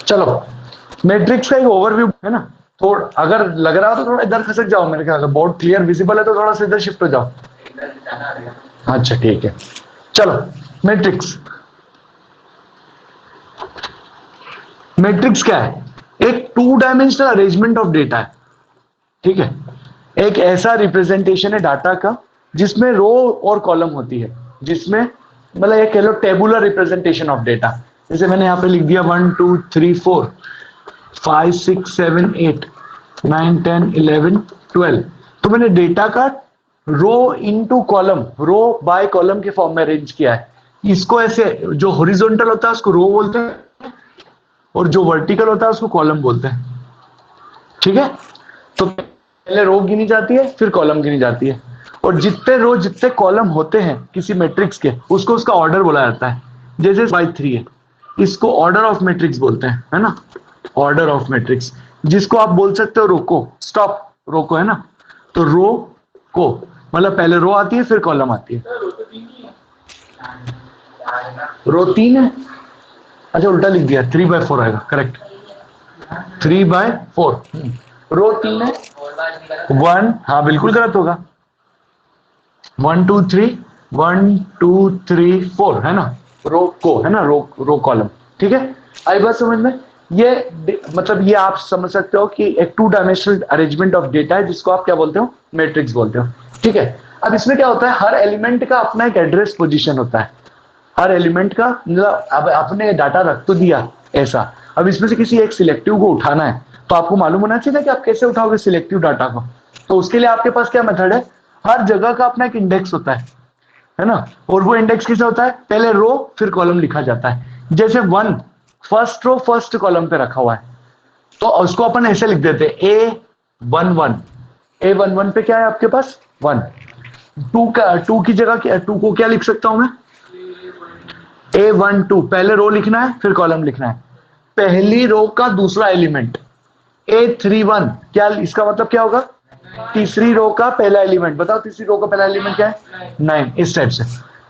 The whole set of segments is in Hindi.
चलो मैट्रिक्स का एक ओवरव्यू है ना, तो अगर लग रहा हो तो थोड़ा इधर खसक जाओ, मेरे ख्याल बोर्ड क्लियर विजिबल है तो थोड़ा सा इधर शिफ्ट हो जाओ। अच्छा ठीक है, चलो मैट्रिक्स। मैट्रिक्स क्या है? एक two dimensional arrangement of data है, ठीक है। एक ऐसा रिप्रेजेंटेशन है डाटा का जिसमें रो और कॉलम होती है, जिसमें मतलब ये कह लो टेबुलर रिप्रेजेंटेशन ऑफ डेटा। जैसे मैंने यहाँ पे लिख दिया 1 2 3 4 5 6 7 8 9 10 11 12, तो मैंने डेटा का row into column, row by column के फॉर्म में अरेंज किया है। इसको ऐसे, जो हॉरिजॉन्टल होता है उसको रो बोलते हैं, और जो वर्टिकल होता है उसको कॉलम बोलते हैं, ठीक है। तो पहले रो गिनी जाती है, फिर कॉलम गिनी जाती है, और जितने रो जितने कॉलम होते हैं किसी मैट्रिक्स के, उसको उसका ऑर्डर बोला जाता है। जैसे बाई 3 है, इसको ऑर्डर ऑफ मैट्रिक्स बोलते हैं, है ना, ऑर्डर ऑफ मैट्रिक्स। जिसको आप बोल सकते हो रोको, स्टॉप रोको, है ना। तो रो को मतलब पहले रो आती है फिर कॉलम आती है। रो 3 है, अच्छा उल्टा लिख दिया, 3/4 आएगा, करेक्ट, 3/4। रो 3 है, 1, हाँ बिल्कुल गलत होगा, 1 2 3 1 2 3 4 है ना, रो को, है ना, रो कॉलम, ठीक है। आई बात समझ में? ये मतलब ये आप समझ सकते हो कि एक two dimensional arrangement of data है, जिसको आप क्या बोलते हो, मैट्रिक्स बोलते हो, ठीक है। अब इसमें क्या होता है, हर एलिमेंट का अपना एक एड्रेस पोजीशन होता है, हर एलिमेंट का, मतलब अब आपने डाटा रख तो दिया ऐसा, अब इसमें से किसी एक सिलेक्टिव को उठाना है, तो आपको मालूम होना चाहिए कि आप कैसे उठाओगे सिलेक्टिव डाटा को। तो उसके लिए आपके पास क्या मेथड है, हर जगह का अपना एक इंडेक्स होता है ना, और वो इंडेक्स कैसे होता है, पहले रो फिर कॉलम लिखा जाता है। जैसे 1 फर्स्ट रो फर्स्ट कॉलम पे रखा हुआ है, तो उसको अपन ऐसे लिख देते हैं A11, A11 पे क्या है आपके पास 1, 2 का 2 की जगह 2 को क्या लिख सकता हूं मैं, A12, पहले रो लिखना है फिर कॉलम लिखना है, पहली रो का दूसरा एलिमेंट। A31 क्या, इसका मतलब क्या होगा, तीसरी रो का पहला एलिमेंट। बताओ तीसरी रो का पहला एलिमेंट क्या है, 9, इस टाइप से।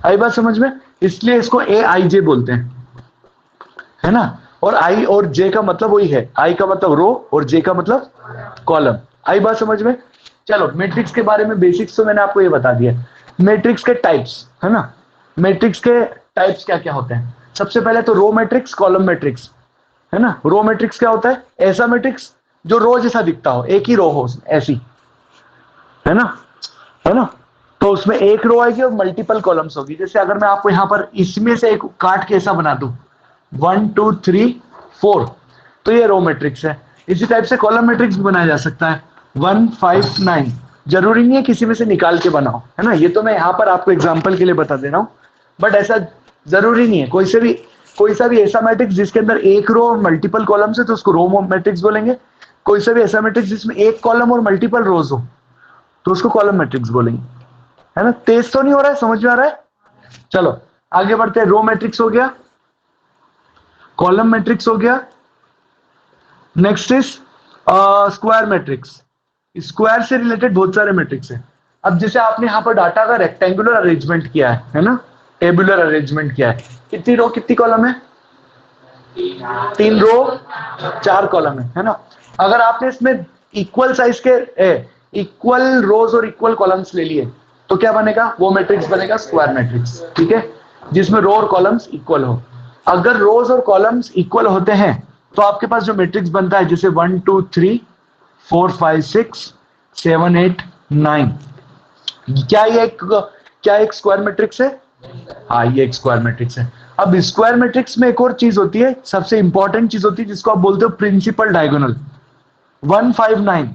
आई बात समझ में? इसलिए इसको AIJ बोलते हैं, है ना। और आई और जे का मतलब वही है, आई का मतलब रो और जे का मतलब कॉलम। आई बात समझ में? चलो मैट्रिक्स के बारे में बेसिक्स तो मैंने आपको ये बता दिया। मैट्रिक्स के टाइप्स, है ना, मैट्रिक्स के टाइप्स क्या क्या होते हैं। सबसे पहले तो रो मैट्रिक्स, कॉलम मैट्रिक्स, है ना। रो मैट्रिक्स क्या होता है, ऐसा मैट्रिक्स जो रो जैसा दिखता हो, एक ही रो हो ऐसी, है ना, है ना। तो उसमें एक रो आएगी और मल्टीपल कॉलम्स होगी। जैसे अगर मैं आपको यहां पर इसमें से एक काट के ऐसा बना दूं 1 2 3 4, तो ये रो मैट्रिक्स है। इसी टाइप से कॉलम मैट्रिक्स भी बनाया जा सकता है, 1 5 9। जरूरी नहीं है किसी में से निकाल के बनाओ, है ना, ये तो मैं यहाँ पर आपको एग्जाम्पल के लिए बता दे रहा हूँ, बट ऐसा जरूरी नहीं है। कोई सा भी ऐसा मैट्रिक्स जिसके अंदर एक रो और मल्टीपल कॉलम्स है तो उसको रो मैट्रिक्स बोलेंगे। कोई सा भी ऐसा मैट्रिक्स जिसमें एक कॉलम और मल्टीपल रोज हो तो उसको कॉलम मैट्रिक्स बोलेंगे, है ना। तेज तो नहीं हो रहा है, समझ में आ रहा है? चलो आगे बढ़ते हैं। रो मैट्रिक्स हो गया, कॉलम मैट्रिक्स हो गया, next is square matrix. Square से रिलेटेड बहुत सारे मैट्रिक्स हैं। अब जैसे आपने यहाँ पर डाटा का रेक्टेंगुलर अरेंजमेंट किया है ना, टेबुलर अरेंजमेंट किया है, कितनी रो कितनी कॉलम है, 3 रो 4 कॉलम है ना। अगर आपने इसमें इक्वल साइज के इक्वल रोज और इक्वल कॉलम्स ले लिए तो क्या बनेगा, वो मैट्रिक्स बनेगा स्क्वायर मैट्रिक्स, ठीक है, जिसमें रो और कॉलम्स इक्वल हो। अगर रोज और कॉलम्स इक्वल होते हैं तो आपके पास जो मैट्रिक्स बनता है, जैसे 1 2 3 4 5 6 7 8 9, क्या एक स्क्वायर मैट्रिक्स है? हाँ ये एक स्क्वायर मैट्रिक्स है। अब स्क्वायर मैट्रिक्स में एक और चीज होती है, सबसे इंपॉर्टेंट चीज होती है, जिसको आप बोलते हो प्रिंसिपल डायगोनल। 1 5 9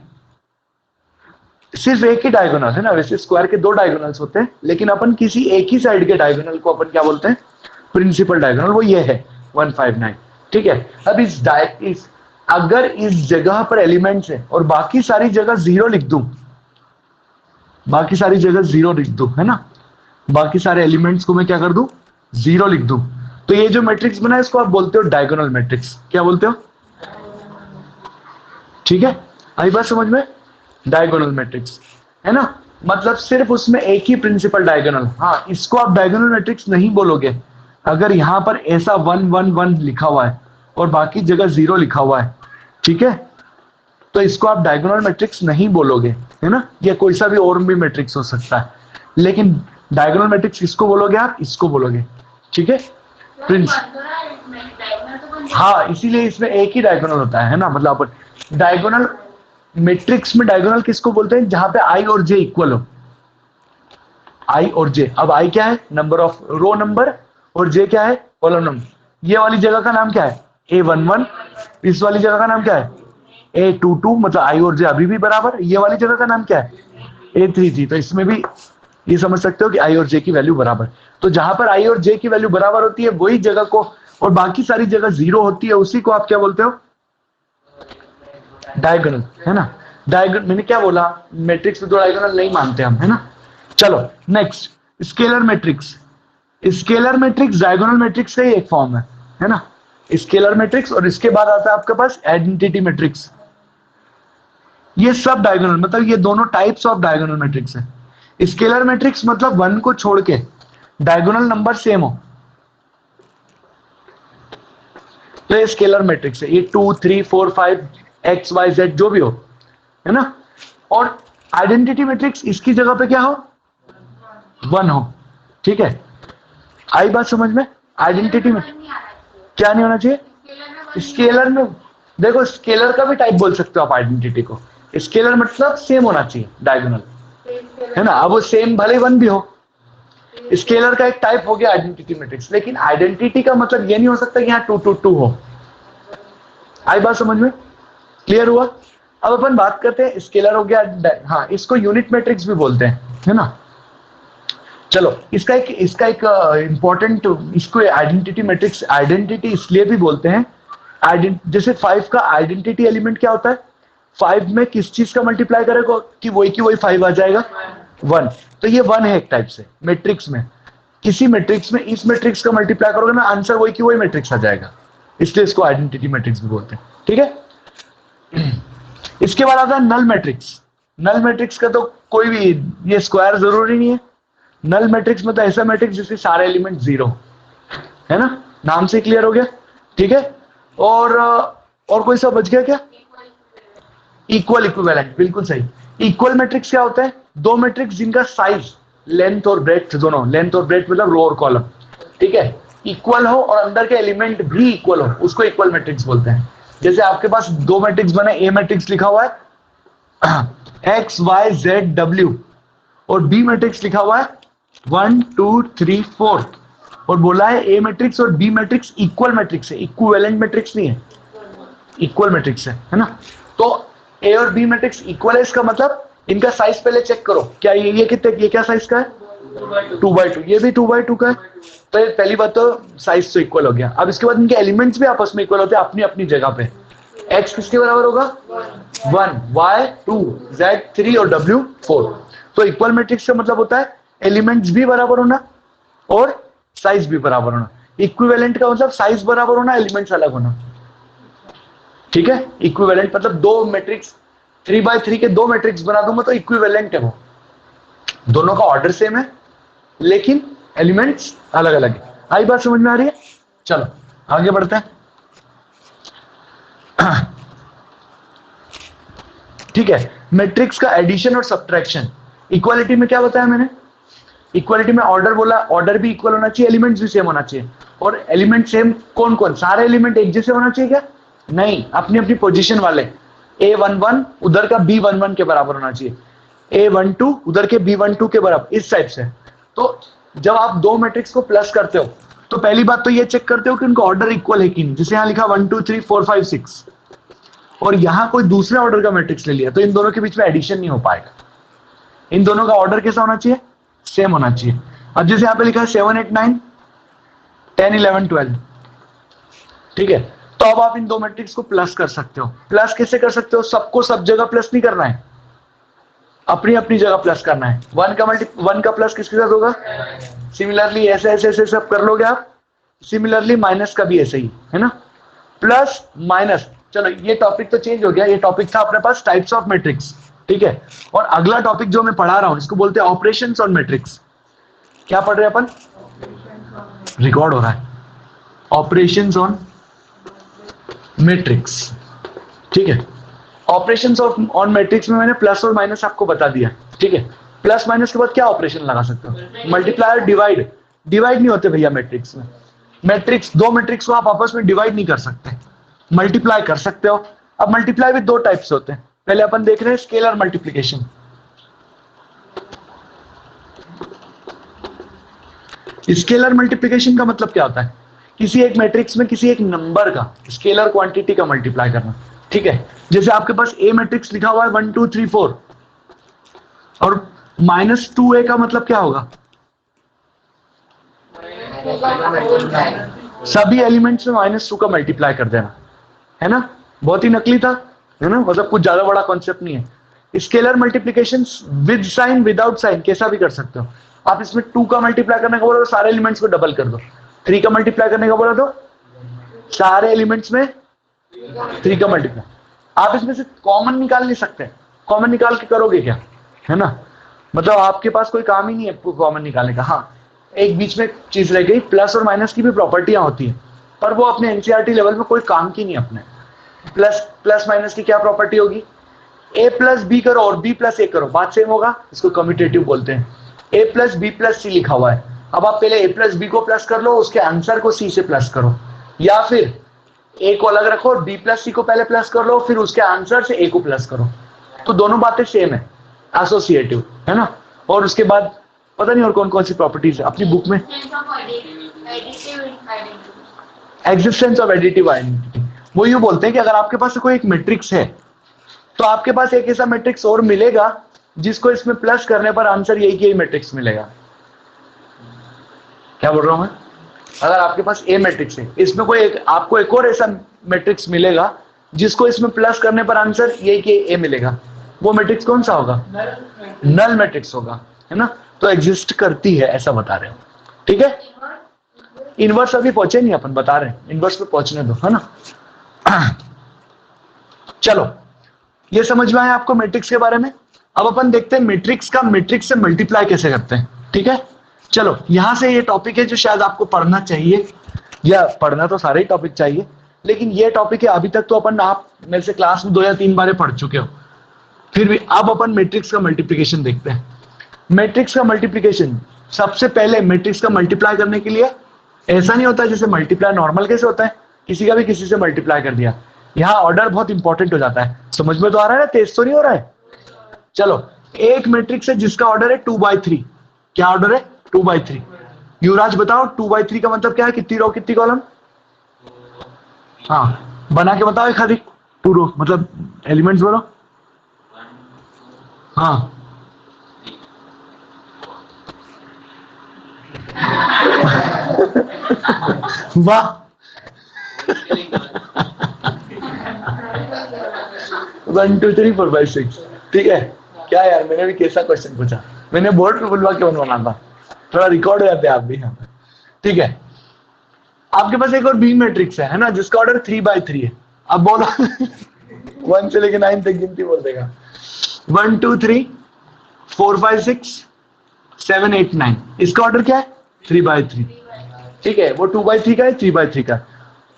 सिर्फ एक ही डायगोनल है ना, वैसे स्क्वायर के 2 डायगोनल्स होते हैं, लेकिन अपन किसी एक ही साइड के डायगोनल को अपन क्या बोलते हैं, प्रिंसिपल डायगोनल, वो ये है 1 5 9, ठीक है। अब अगर इस जगह पर एलिमेंट्स है और बाकी सारी जगह 0 लिख दूं, बाकी सारी जगह 0 लिख दूं, है ना, बाकी सारे एलिमेंट्स को मैं क्या कर दूं, 0 लिख दूं, तो ये जो मैट्रिक्स बना है इसको आप बोलते हो डायगोनल मैट्रिक्स। क्या बोलते हो, ठीक है, आई बात समझ में? डायगोनल मैट्रिक्स, है ना, मतलब सिर्फ उसमें एक ही प्रिंसिपल डायगोनल। हाँ इसको आप डायगोनल मैट्रिक्स नहीं बोलोगे अगर यहां पर ऐसा 1 1 1 लिखा हुआ है और बाकी जगह 0 लिखा हुआ है, ठीक है, तो इसको आप डायगोनल मैट्रिक्स नहीं बोलोगे, है ना। ये कोई सा भी और भी मैट्रिक्स हो सकता है, लेकिन डायगोनल मैट्रिक्स किसको बोलोगे आप, इसको बोलोगे, ठीक है प्रिंस। हाँ, इसीलिए इसमें एक ही डायगोनल होता है ना, मतलब डायगोनल मैट्रिक्स में डायगोनल किसको बोलते हैं, जहां पे आई और जे इक्वल हो, आई और जे। अब आई क्या है, नंबर ऑफ रो नंबर, और जे क्या है, कॉलम नंबर। ये वाली जगह का नाम क्या है, A11, इस वाली जगह का नाम क्या है, A22, मतलब आई और जे अभी भी बराबर। ये वाली जगह का नाम क्या है, A33। तो इसमें भी ये समझ सकते हो कि आई और जे की वैल्यू बराबर। तो जहां पर आई और जे की वैल्यू बराबर होती है वही जगह को, और बाकी सारी जगह 0 होती है, उसी को आप क्या बोलते हो, डायगोनल, है ना। डायगोनल मैंने क्या बोला, मैट्रिक्स में तो डायगोनल नहीं मानते हम, है ना। चलो next, scalar matrix. Scalar matrix diagonal matrix का ही एक फॉर्म है ना, स्केलर मैट्रिक्स। और इसके बाद आता है आपके पास आइडेंटिटी मैट्रिक्स। ये सब डायगोनल, मतलब ये दोनों टाइप्स ऑफ डायगोनल मैट्रिक्स है। स्केलर मैट्रिक्स मतलब 1 को छोड़ के डायगोनल नंबर सेम हो, तो ये स्केलर मैट्रिक्स है। ये 2 3 4 5 एक्स वाई जेड जो भी हो, है ना। और आइडेंटिटी मैट्रिक्स इसकी जगह पे क्या हो, 1 हो, ठीक है। आई बात समझ में, आइडेंटिटी में क्या नहीं होना चाहिए, स्केलर में देखो, स्केलर का भी टाइप बोल सकते हो आप आइडेंटिटी को। स्केलर मतलब सेम होना चाहिए डायगोनल, है ना। अब वो सेम भले 1 भी हो, स्केलर का एक टाइप हो गया आइडेंटिटी मैट्रिक्स। लेकिन आइडेंटिटी का मतलब ये नहीं हो सकता कि यहाँ 2 2 2 हो। आई बात समझ में, क्लियर हुआ। अब अपन बात करते हैं, स्केलर हो गया, हाँ इसको यूनिट मैट्रिक्स भी बोलते हैं, है ना। चलो इसका एक इंपॉर्टेंट, इसको आइडेंटिटी मैट्रिक्स आइडेंटिटी इसलिए भी बोलते हैं, जैसे 5 का आइडेंटिटी एलिमेंट क्या होता है, 5 में किस चीज का मल्टीप्लाई करेगा कि वही 5 आ जाएगा, 1। तो ये 1 है एक टाइप से मैट्रिक्स में। किसी मैट्रिक्स में इस मैट्रिक्स का मल्टीप्लाई करोगे ना, आंसर वही मैट्रिक्स आ जाएगा, इसलिए इसको आइडेंटिटी मैट्रिक्स भी बोलते हैं, ठीक है। इसके बाद आता है नल मैट्रिक्स। नल मैट्रिक्स का तो कोई भी, ये स्क्वायर जरूरी नहीं है। नल मैट्रिक्स मतलब ऐसा मैट्रिक्स जिसके सारे एलिमेंट 0, है ना, नाम से क्लियर हो गया, ठीक है। और कोई सा बच गया क्या, इक्वल इक्विवेलेंट, बिल्कुल सही। इक्वल मैट्रिक्स क्या होता है, दो मैट्रिक्स जिनका साइज, लेंथ और ब्रेड्थ दोनों, लेंथ और ब्रेड्थ मतलब रो और कॉलम, ठीक है, इक्वल हो और अंदर के एलिमेंट भी इक्वल हो, उसको इक्वल मैट्रिक्स बोलते हैं। जैसे आपके पास दो मैट्रिक्स बने, ए मैट्रिक्स लिखा हुआ है एक्स वाई जेड डब्ल्यू, और बी मैट्रिक्स लिखा हुआ है 1 2 3 4, और बोला है ए मैट्रिक्स और बी मैट्रिक्स इक्वल मैट्रिक्स है, इक्विवेलेंट मैट्रिक्स नहीं है, इक्वल मैट्रिक्स है ना। तो ए और बी मैट्रिक्स इक्वल है, इसका मतलब इनका साइज पहले चेक करो, क्या ये कितने, ये क्या साइज का है, 2x2, ये भी 2x2 का है। तो ये पहली बात तो साइज तो इक्वल हो गया। अब इसके बाद इनके एलिमेंट्स भी आपस में इक्वल होते हैं अपनी अपनी जगह पे। x किसके बराबर होगा, 1, y 2, z 3 और w 4। तो इक्वल मैट्रिक्स का मतलब होता है एलिमेंट्स भी बराबर होना और साइज भी बराबर होना। इक्विवेलेंट का मतलब साइज बराबर होना, एलिमेंट्स अलग होना, ठीक है। इक्विवेलेंट मतलब दो मैट्रिक्स, 3x3 के दो मैट्रिक्स बना दूंगा तो इक्विवेलेंट है वो, दोनों का ऑर्डर सेम है लेकिन एलिमेंट्स अलग अलग है। आई बात समझ में आ रही है। चलो आगे बढ़ते हैं, ठीक है। मैट्रिक्स का एडिशन और सब्ट्रैक्शन। इक्वालिटी में क्या बताया मैंने, इक्वालिटी में ऑर्डर बोला, ऑर्डर भी इक्वल होना चाहिए, एलिमेंट्स भी सेम होना चाहिए। और एलिमेंट सेम कौन कौन, सारे एलिमेंट एक जैसे होना चाहिए क्या, नहीं, अपनी अपनी पोजीशन वाले। A11 उधर का B11 के बराबर होना चाहिए, A12 उधर के B12 के बराबर, इस टाइप से। तो जब आप दो मैट्रिक्स को प्लस करते हो तो पहली बात तो ये चेक करते हो कि उनका ऑर्डर इक्वल है कि नहीं। जैसे यहां लिखा 1 2 3 4 5 6 और यहां कोई दूसरे ऑर्डर का मैट्रिक्स ले लिया, तो इन दोनों के बीच में एडिशन नहीं हो पाएगा। इन दोनों का ऑर्डर कैसा होना चाहिए, सेम होना चाहिए। अब जैसे यहां पे लिखा है 7 8 9 10 11 12, ठीक है। तो अब आप इन दो मैट्रिक्स को प्लस कर सकते हो। प्लस कैसे कर सकते हो, सबको सब जगह प्लस नहीं करना है, अपनी अपनी जगह प्लस करना है। 1 का प्लस किसके साथ होगा, सिमिलरली ऐसे ऐसे ऐसे सब कर लोगे आप। सिमिलरली माइनस का भी ऐसे ही, है ना, प्लस माइनस। चलो ये टॉपिक तो चेंज हो गया, ये टॉपिक था अपने पास टाइप्स ऑफ मैट्रिक्स, ठीक है। और अगला टॉपिक जो मैं पढ़ा रहा हूं इसको बोलते हैं ऑपरेशंस ऑन मैट्रिक्स। क्या पढ़ रहे हैं अपन, रिकॉर्ड हो रहा है, ऑपरेशंस ऑन मैट्रिक्स, ठीक है। ऑपरेशंस ऑफ ऑन मैट्रिक्स में मैंने प्लस और माइनस आपको बता दिया, ठीक है। प्लस माइनस के बाद क्या ऑपरेशन लगा सकते हो? मल्टीप्लाई और डिवाइड। डिवाइड नहीं होते भैया मैट्रिक्स में। मैट्रिक्स, दो मैट्रिक्स को आप आपस में डिवाइड नहीं कर सकते, मल्टीप्लाई कर सकते हो। अब मल्टीप्लाई भी दो टाइप से होते हैं। पहले अपन देख रहे हैं स्केलर मल्टीप्लिकेशन। स्केलर मल्टीप्लिकेशन का मतलब क्या होता है? किसी एक मैट्रिक्स में किसी एक नंबर का, स्केलर क्वांटिटी का मल्टीप्लाई करना, ठीक है। जैसे आपके पास ए मैट्रिक्स लिखा हुआ है 1 2 3 4 और -2a का मतलब क्या होगा? सभी एलिमेंट्स में -2 का मल्टीप्लाई कर देना, है ना। बहुत ही नकली था, है ना, मतलब कुछ ज्यादा बड़ा कॉन्सेप्ट नहीं है। Scalar multiplication with sign without sign कैसा भी कर सकते हो आप। इसमें 2 का मल्टीप्लाई करने का बोला तो सारे एलिमेंट्स को डबल कर दो, 3 का मल्टीप्लाई करने का बोला तो सारे एलिमेंट्स में 3 का मल्टीप्लाई। आप इसमें से कॉमन निकाल नहीं सकते, कॉमन निकाल के करोगे क्या, है ना, मतलब आपके पास कोई काम ही नहीं है कॉमन निकालने का। हाँ, एक बीच में चीज रह गई, प्लस और माइनस की भी प्रॉपर्टियां होती है, पर वो अपने एनसीईआरटी लेवल में कोई काम की नहीं अपने। प्लस माइनस की क्या प्रॉपर्टी होगी? ए प्लस बी करो और बी प्लस ए करो, बात सेम होगा, इसको कम्यूटेटिव बोलते हैं। ए प्लस बी प्लस सी लिखा हुआ है, अब आप पहले ए प्लस बी को प्लस कर लो, उसके आंसर को सी से प्लस करो, या फिर ए को अलग रखो और बी प्लस सी को पहले प्लस कर लो, फिर उसके आंसर से ए को प्लस करो। तो दोनों बातें सेम है, एसोसिएटिव, है ना। और उसके बाद पता नहीं और कौन कौन सी प्रॉपर्टीज है अपनी बुक में। एग्जिस्टेंस ऑफ एडिटिव आइडेंटिटी, वो यूं बोलते हैं कि अगर आपके पास कोई एक मैट्रिक्स है तो आपके पास एक ऐसा मैट्रिक्स और मिलेगा जिसको इसमें प्लस करने पर आंसर यही कि यही मैट्रिक्स मिलेगा। क्या बोल रहा हूं मैं? अगर आपके पास ए मैट्रिक्स है, इसमें कोई आपको एक और ऐसा मैट्रिक्स मिलेगा जिसको इसमें प्लस करने पर आंसर यही कि ए मिलेगा। वो मैट्रिक्स कौन सा होगा? नल मैट्रिक्स होगा, है ना। तो एग्जिस्ट करती है, ऐसा बता रहे हो, ठीक है। इनवर्स अभी पहुंचे नहीं, अपन बता रहे हैं इनवर्स पे पहुंचने दो, है ना। चलो, ये समझ में आया आपको मैट्रिक्स के बारे में। अब अपन देखते हैं मैट्रिक्स का मैट्रिक्स से मल्टीप्लाई कैसे करते हैं, ठीक है। चलो, यहां से ये टॉपिक है जो शायद आपको पढ़ना चाहिए, या पढ़ना तो सारे ही टॉपिक चाहिए, लेकिन ये टॉपिक है अभी तक तो अपन आप मेरे से क्लास में 2 या 3 बार पढ़ चुके हो, फिर भी अब अपन मैट्रिक्स का मल्टीप्लिकेशन देखते हैं। मैट्रिक्स का मल्टीप्लिकेशन, सबसे पहले मैट्रिक्स का मल्टीप्लाई करने के लिए ऐसा नहीं होता जैसे मल्टीप्लाई नॉर्मल कैसे होता है, किसी का भी किसी से मल्टीप्लाई कर दिया। यहाँ ऑर्डर बहुत इंपॉर्टेंट हो जाता है। समझ में तो आ रहा है ना, तेज तो नहीं हो रहा है। चलो, एक मैट्रिक्स है जिसका ऑर्डर है 2/3। क्या ऑर्डर है? 2/3। युवराज बताओ 2/3 का मतलब क्या है? कितनी रो कितनी कॉलम? हाँ, बना के बताओ एक खाली 2 रो, मतलब एलिमेंट्स बोलो। हाँ, वाह, 1 2 3 4 5 6, ठीक है। क्या यार, मैंने भी कैसा क्वेश्चन पूछा, मैंने बोर्ड पे बुलवा के बनवाना था, थोड़ा रिकॉर्ड हो जाते हैं आप भी यहाँ पे, ठीक है। आपके पास एक और बी मैट्रिक्स है ना, जिसका ऑर्डर 3/3 है। अब बोलो 1 से लेके 9 तक गिनती बोल देगा। 1 2 3 4 5 6 7 8 9, इसका ऑर्डर क्या है? 3/3, ठीक है। वो 2/3 का है, 3/3 का।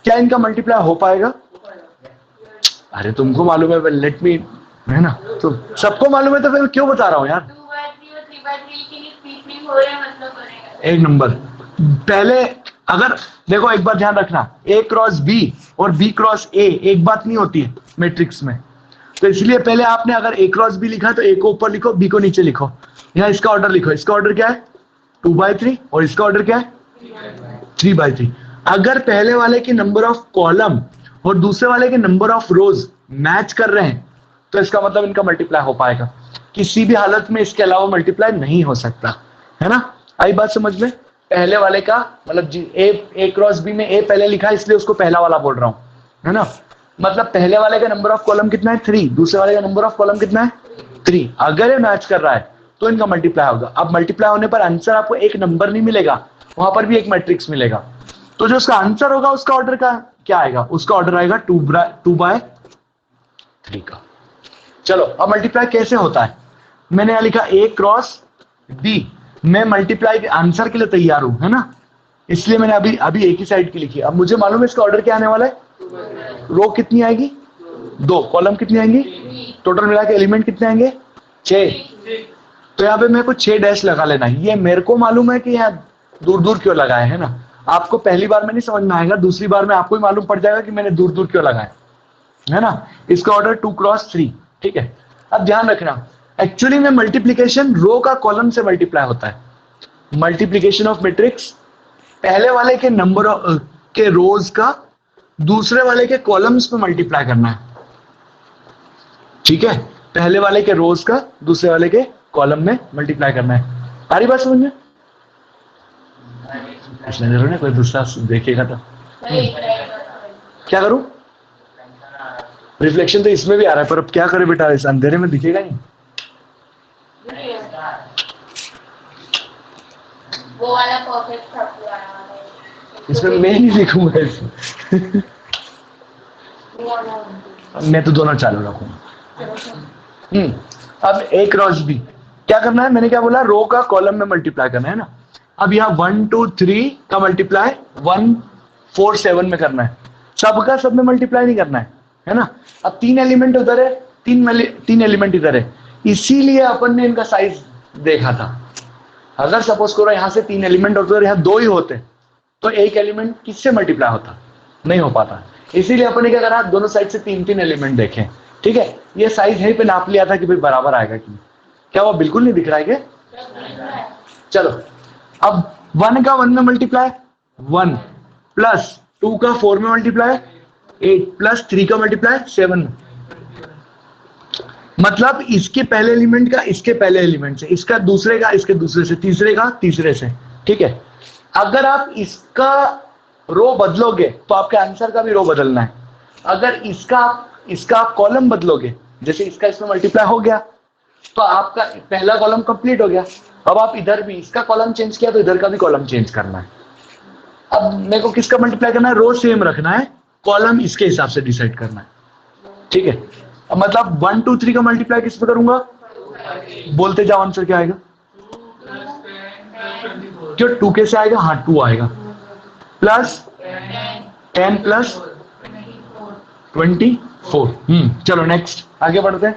क्या इनका मल्टीप्लाई हो पाएगा? अरे तुमको मालूम है, लेट मी, है ना, तो सबको मालूम है तो फिर क्यों बता रहा हूँ यार। एक नंबर पहले, अगर देखो एक बार ध्यान रखना, ए क्रॉस बी और बी क्रॉस ए एक बात नहीं होती है मैट्रिक्स में। तो इसलिए पहले आपने अगर ए क्रॉस बी लिखा तो ए को ऊपर लिखो, बी को नीचे लिखो। यहाँ इसका ऑर्डर लिखो, इसका ऑर्डर क्या है? 2/3 और इसका ऑर्डर क्या है? 3/3। अगर पहले वाले के नंबर ऑफ कॉलम और दूसरे वाले के नंबर ऑफ रोज मैच कर रहे हैं तो इसका मतलब इनका मल्टीप्लाई हो पाएगा। किसी भी हालत में इसके अलावा मल्टीप्लाई नहीं हो सकता, है ना। आई बात समझ में? पहले वाले का मतलब ए क्रॉस बी में ए पहले लिखा है इसलिए उसको पहला वाला बोल रहा हूं, है ना। मतलब पहले वाले का नंबर ऑफ कॉलम कितना है? 3। दूसरे वाले का नंबर ऑफ कॉलम कितना है? 3। अगर ये मैच कर रहा है तो इनका मल्टीप्लाई होगा। अब मल्टीप्लाई होने पर आंसर आपको एक नंबर नहीं मिलेगा, वहां पर भी एक मैट्रिक्स मिलेगा। तो जो उसका आंसर होगा उसका ऑर्डर का क्या आएगा? उसका ऑर्डर आएगा 2/3 का। चलो, अब मल्टीप्लाई कैसे होता है? मैंने यहां लिखा ए क्रॉस बी, मैं मल्टीप्लाई के आंसर के लिए तैयार हूं, है ना, इसलिए मैंने अभी एक ही साइड की लिखी। अब मुझे मालूम है इसका ऑर्डर क्या आने वाला है, रो कितनी आएगी? 2। कॉलम कितनी आएंगी? टोटल मिला के एलिमेंट कितने आएंगे? 6। तो यहाँ पे मेरे को 6 डैश लगा लेना है। ये मेरे को मालूम है कि यहाँ दूर दूर क्यों लगाए है ना। आपको पहली बार में नहीं समझ में आएगा, दूसरी बार में आपको ही मालूम पड़ जाएगा कि मैंने दूर दूर क्यों लगाए, है ना। इसका ऑर्डर 2 क्रॉस 3, ठीक है। अब ध्यान रखना, एक्चुअली में मल्टीप्लीकेशन रो का कॉलम से मल्टीप्लाई होता है। मल्टीप्लीकेशन ऑफ मैट्रिक्स पहले वाले के नंबर के रोज का दूसरे वाले के कॉलम्स पे मल्टीप्लाई करना है, ठीक है। पहले वाले के रोज का दूसरे वाले के कॉलम में मल्टीप्लाई करना है। आ रही बात समझ में? इसलिए जरूर ना कोई दूसरा देखेगा तो क्या करूं? रिफ्लेक्शन तो इसमें भी आ रहा है, पर अब क्या करें बेटा, इस अंधेरे में दिखेगा नहीं। वो वाला परफेक्ट था पूरा। इसमें मैं नहीं लिखूंगा इसमें। मैं तो दोनों चालू रखूंगा। अब एक क्रॉस बी क्या करना है? मैंने क्या बोला? रो का कॉलम में मल्टीप्लाई करना है ना। अब यहाँ 1 2 3 का मल्टीप्लाई 1 4 7 में करना है। सबका सब में मल्टीप्लाई नहीं करना है ना। अब 3 एलिमेंट उधर है, 3 एलिमेंट इधर है, इसीलिए अपन ने इनका साइज देखा था। अगर सपोज करो यहाँ से 3 एलिमेंट होते और यहाँ 2 ही होते तो एक एलिमेंट किससे मल्टीप्लाई होता? नहीं हो पाता। इसीलिए अपन ने क्या करा, दोनों साइड से 3 एलिमेंट देखे, ठीक है। ये साइज यहीं पे नाप लिया था कि भाई बराबर आएगा कि क्या। वो बिल्कुल नहीं दिख रहा है क्या? चलो अब 1 का 1 में मल्टीप्लाई 1 प्लस 2 का 4 में मल्टीप्लाई 8 प्लस 3 का मल्टीप्लाई 7। मतलब इसके पहले एलिमेंट का इसके पहले एलिमेंट से, इसका दूसरे का इसके दूसरे से, तीसरे का तीसरे से, ठीक है। अगर आप इसका रो बदलोगे तो आपके आंसर का भी रो बदलना है। अगर इसका आप कॉलम बदलोगे, जैसे इसका इसमें मल्टीप्लाई हो गया तो आपका पहला कॉलम कंप्लीट हो गया। अब आप इधर भी इसका कॉलम चेंज किया तो इधर का भी कॉलम चेंज करना है। अब मेरे को किसका मल्टीप्लाई करना है? रो सेम रखना है, कॉलम इसके हिसाब से डिसाइड करना है, ठीक है। अब मतलब 1 2 3 का मल्टीप्लाई किस पे करूंगा? बोलते जाओ आंसर क्या आएगा? क्यों 2 कैसे आएगा? हाँ 2 आएगा प्लस 10 प्लस 24। चलो नेक्स्ट आगे बढ़ते हैं।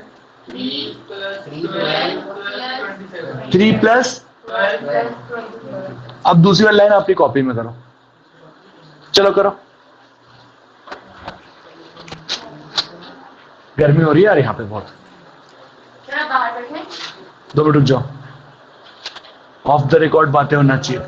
3 प्लस, अब दूसरी वाली लाइन अपनी कॉपी में करो। चलो करो। गर्मी हो रही है यार यहाँ पे बहुत। 2 मिनट रुक जाओ, ऑफ द रिकॉर्ड बातें होना चाहिए।